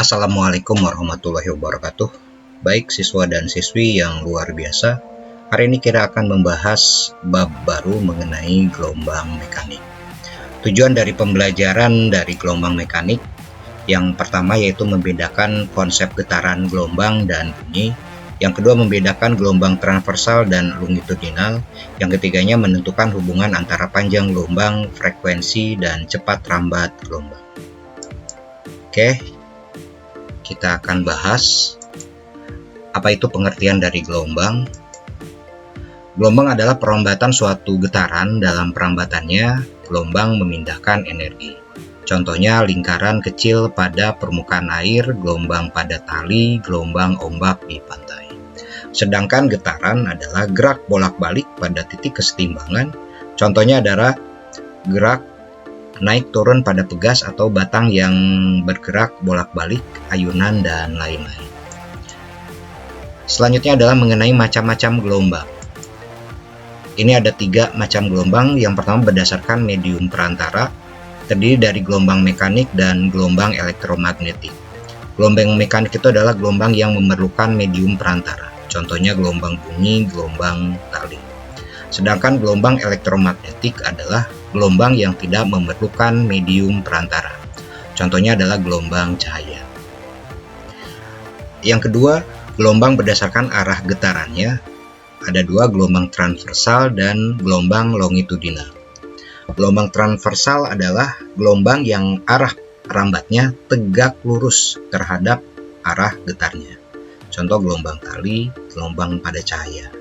Assalamualaikum warahmatullahi wabarakatuh. Baik siswa dan siswi yang luar biasa, hari ini kita akan membahas bab baru mengenai gelombang mekanik. Tujuan dari pembelajaran dari gelombang mekanik yang pertama yaitu membedakan konsep getaran gelombang dan bunyi. Yang kedua membedakan gelombang transversal dan longitudinal. Yang ketiganya menentukan hubungan antara panjang gelombang, frekuensi, dan cepat rambat gelombang. Oke, kita akan bahas apa itu pengertian dari gelombang. Gelombang adalah perambatan suatu getaran. Dalam perambatannya, gelombang memindahkan energi. Contohnya lingkaran kecil pada permukaan air, gelombang pada tali, gelombang ombak di pantai. Sedangkan getaran adalah gerak bolak-balik pada titik kesetimbangan. Contohnya adalah gerak naik turun pada pegas atau batang yang bergerak bolak-balik, ayunan, dan lain-lain. Selanjutnya adalah mengenai macam-macam gelombang. Ini ada 3 macam gelombang. Yang pertama berdasarkan medium perantara, terdiri dari gelombang mekanik dan gelombang elektromagnetik. Gelombang mekanik itu adalah gelombang yang memerlukan medium perantara. Contohnya gelombang bunyi, gelombang tali. Sedangkan gelombang elektromagnetik adalah gelombang yang tidak memerlukan medium perantara. Contohnya adalah gelombang cahaya. Yang kedua, gelombang berdasarkan arah getarannya. Ada 2, gelombang transversal dan gelombang longitudinal. Gelombang transversal adalah gelombang yang arah rambatnya tegak lurus terhadap arah getarnya. Contoh gelombang tali, gelombang pada cahaya.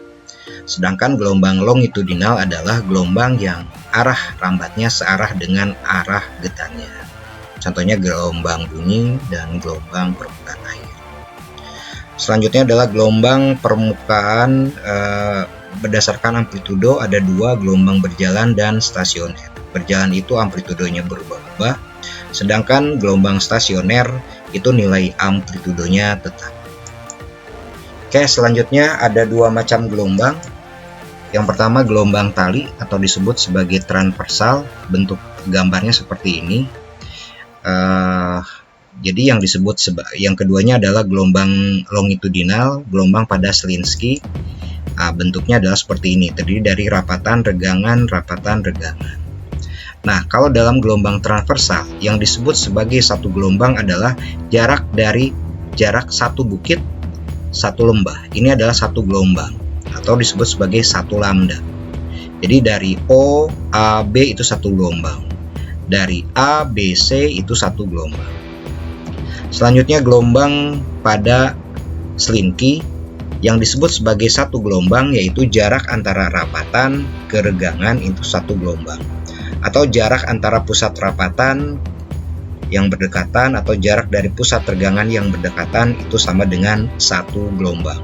Sedangkan gelombang longitudinal adalah gelombang yang arah rambatnya searah dengan arah getarnya. Contohnya gelombang bunyi dan gelombang permukaan air. Selanjutnya adalah gelombang permukaan berdasarkan amplitudo. Ada 2, gelombang berjalan dan stasioner. Berjalan itu amplitudonya berubah-ubah, sedangkan gelombang stasioner itu nilai amplitudonya tetap. Oke, selanjutnya ada 2 macam gelombang. Yang pertama gelombang tali atau disebut sebagai transversal. Bentuk gambarnya seperti ini. Jadi yang keduanya adalah gelombang longitudinal, gelombang pada Slinsky. Bentuknya adalah seperti ini, terdiri dari rapatan, regangan, rapatan, regangan. Nah, kalau dalam gelombang transversal, yang disebut sebagai satu gelombang adalah jarak satu bukit, satu lembah. Ini adalah satu gelombang atau disebut sebagai satu lambda. Jadi dari O, A, B itu satu gelombang. Dari A, B, C itu satu gelombang. Selanjutnya gelombang pada Slinsky yang disebut sebagai satu gelombang yaitu jarak antara rapatan ke regangan itu satu gelombang. Atau jarak antara pusat rapatan yang berdekatan atau jarak dari pusat regangan yang berdekatan itu sama dengan satu gelombang.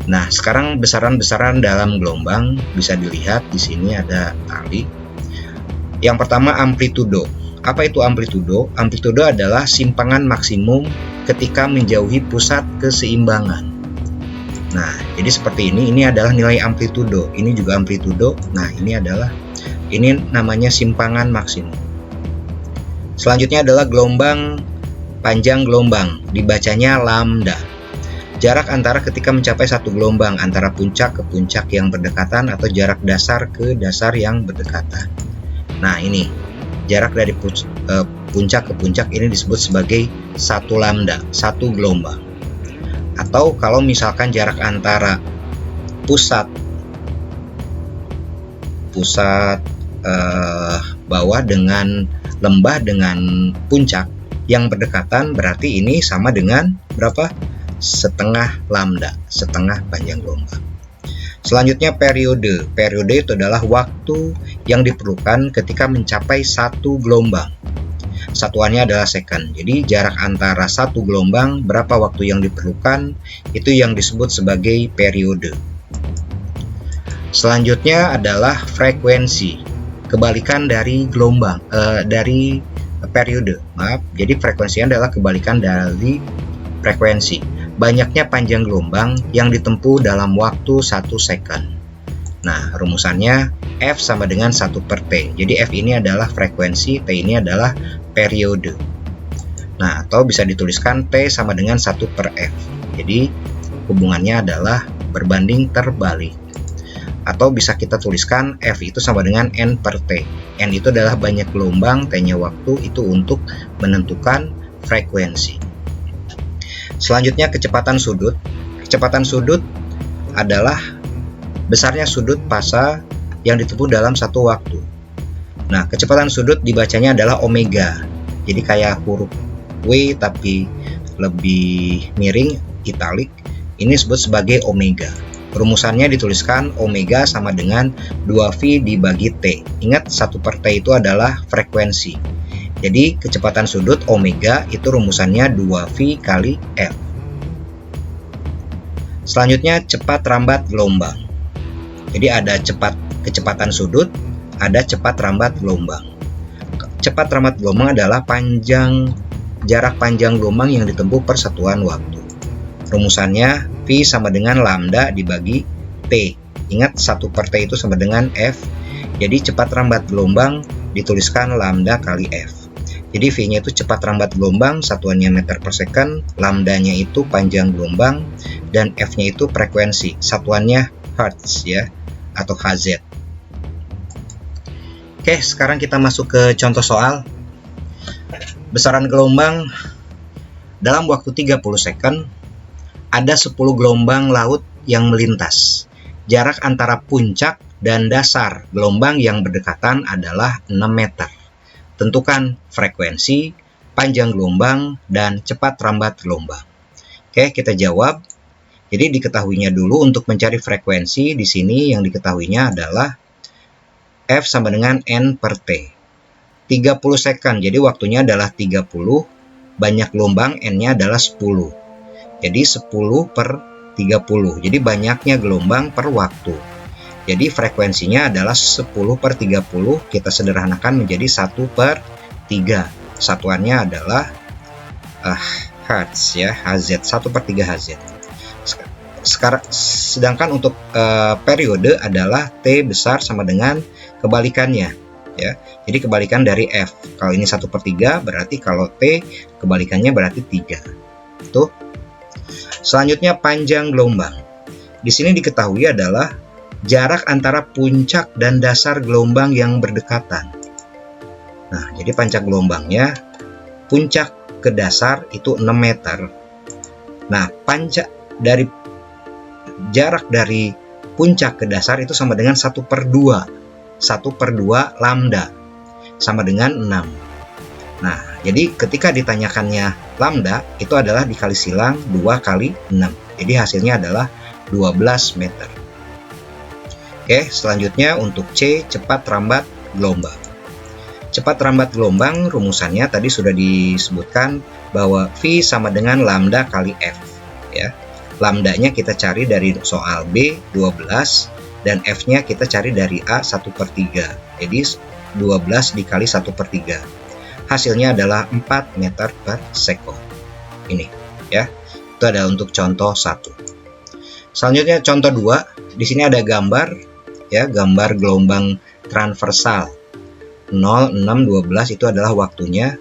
Nah, sekarang besaran-besaran dalam gelombang bisa dilihat di sini ada tali. Yang pertama amplitudo. Apa itu amplitudo? Amplitudo adalah simpangan maksimum ketika menjauhi pusat keseimbangan. Nah, jadi seperti ini adalah nilai amplitudo. Ini juga amplitudo. Nah, ini namanya simpangan maksimum. Selanjutnya adalah gelombang panjang gelombang, dibacanya lambda. Jarak antara ketika mencapai satu gelombang antara puncak ke puncak yang berdekatan atau jarak dasar ke dasar yang berdekatan. Nah, ini jarak dari puncak ke puncak ini disebut sebagai satu lambda, satu gelombang. Atau kalau misalkan jarak antara pusat bawah dengan lembah dengan puncak yang berdekatan, berarti ini sama dengan berapa? Setengah lambda, setengah panjang gelombang. Selanjutnya periode. Periode itu adalah waktu yang diperlukan ketika mencapai satu gelombang. Satuannya adalah second. Jadi jarak antara satu gelombang, berapa waktu yang diperlukan, itu yang disebut sebagai periode. Selanjutnya adalah frekuensi. Kebalikan dari gelombang, dari periode. Jadi frekuensinya adalah kebalikan dari frekuensi. Banyaknya panjang gelombang yang ditempuh dalam waktu 1 second. Nah, rumusannya F sama dengan 1/T. Jadi F ini adalah frekuensi, T ini adalah periode. Nah, atau bisa dituliskan T sama dengan 1 per F. Jadi, hubungannya adalah berbanding terbalik. Atau bisa kita tuliskan F itu sama dengan N per T. N itu adalah banyak gelombang, T-nya waktu, itu untuk menentukan frekuensi. Selanjutnya kecepatan sudut. Kecepatan sudut adalah besarnya sudut fasa yang ditempuh dalam satu waktu. Nah, kecepatan sudut dibacanya adalah omega. Jadi kayak huruf W tapi lebih miring, italik. Ini disebut sebagai omega. Rumusannya dituliskan omega sama dengan 2V dibagi T. Ingat 1 per T itu adalah frekuensi. Jadi kecepatan sudut omega itu rumusannya 2V kali F. Selanjutnya cepat rambat gelombang. Jadi ada kecepatan sudut, ada cepat rambat gelombang. Cepat rambat gelombang adalah jarak panjang gelombang yang ditempuh per satuan waktu. Rumusannya V sama dengan lambda dibagi T. Ingat 1 per T itu sama dengan F. Jadi cepat rambat gelombang dituliskan lambda kali F. Jadi V-nya itu cepat rambat gelombang, satuannya meter per second, lambdanya itu panjang gelombang, dan F-nya itu frekuensi, satuannya hertz ya, atau Hz. Oke, sekarang kita masuk ke contoh soal. Besaran gelombang dalam waktu 30 second, ada 10 gelombang laut yang melintas. Jarak antara puncak dan dasar gelombang yang berdekatan adalah 6 meter. Tentukan frekuensi, panjang gelombang, dan cepat rambat gelombang. Oke, kita jawab. Jadi diketahuinya dulu untuk mencari frekuensi, di sini yang diketahuinya adalah F sama dengan N per T. 30 second, jadi waktunya adalah 30, banyak gelombang, N-nya adalah 10. Jadi 10 per 30, jadi banyaknya gelombang per waktu. Jadi frekuensinya adalah 10 per 30, kita sederhanakan menjadi 1 per 3. Satuannya adalah Hertz ya, Hz, 1 per 3 Hz. Sedangkan untuk periode adalah T besar sama dengan kebalikannya ya. Jadi kebalikan dari F. Kalau ini 1 per 3 berarti kalau T kebalikannya berarti 3. Tuh. Selanjutnya panjang gelombang. Di sini diketahui adalah jarak antara puncak dan dasar gelombang yang berdekatan. Nah, jadi panjang gelombangnya puncak ke dasar itu 6 meter. Nah, jarak dari puncak ke dasar itu sama dengan 1 per 2. 1 per 2 lambda sama dengan 6. Nah, jadi ketika ditanyakannya lambda itu adalah dikali silang 2 kali 6. Jadi hasilnya adalah 12 meter. Oke, selanjutnya untuk C, cepat rambat gelombang. Cepat rambat gelombang rumusannya tadi sudah disebutkan bahwa V sama dengan lambda kali F ya. Lambdanya kita cari dari soal B 12 dan F-nya kita cari dari A 1 per 3. Jadi 12 dikali 1 per 3. Hasilnya adalah 4 meter per second. Ini ya. Itu adalah untuk contoh 1. Selanjutnya contoh 2. Di sini ada gambar ya, gambar gelombang transversal 0, 6, 12 itu adalah waktunya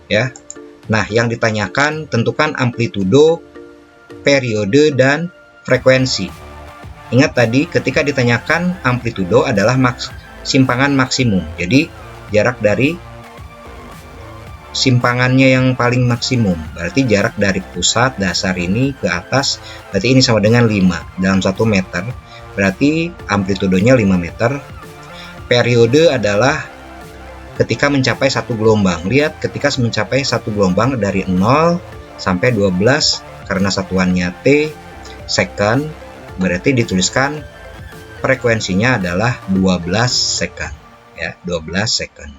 ya. Nah, yang ditanyakan tentukan amplitudo, periode, dan frekuensi. Ingat tadi ketika ditanyakan amplitudo adalah simpangan maksimum. Jadi jarak dari simpangannya yang paling maksimum. Berarti jarak dari pusat dasar ini ke atas, berarti ini sama dengan 5 dalam 1 meter. Berarti amplitudonya 5 meter. Periode adalah ketika mencapai satu gelombang. Lihat ketika mencapai satu gelombang dari 0 sampai 12 karena satuannya T second, berarti dituliskan frekuensinya adalah 12 second ya, 12 second.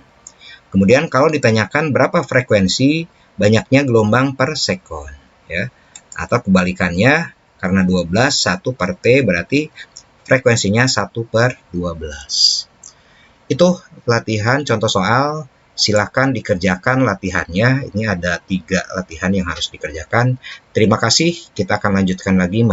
Kemudian kalau ditanyakan berapa frekuensi banyaknya gelombang per second ya, atau kebalikannya karena 12 1 per T berarti frekuensinya 1 per 12. Itu latihan contoh soal. Silahkan dikerjakan latihannya. Ini ada 3 latihan yang harus dikerjakan. Terima kasih. Kita akan lanjutkan lagi.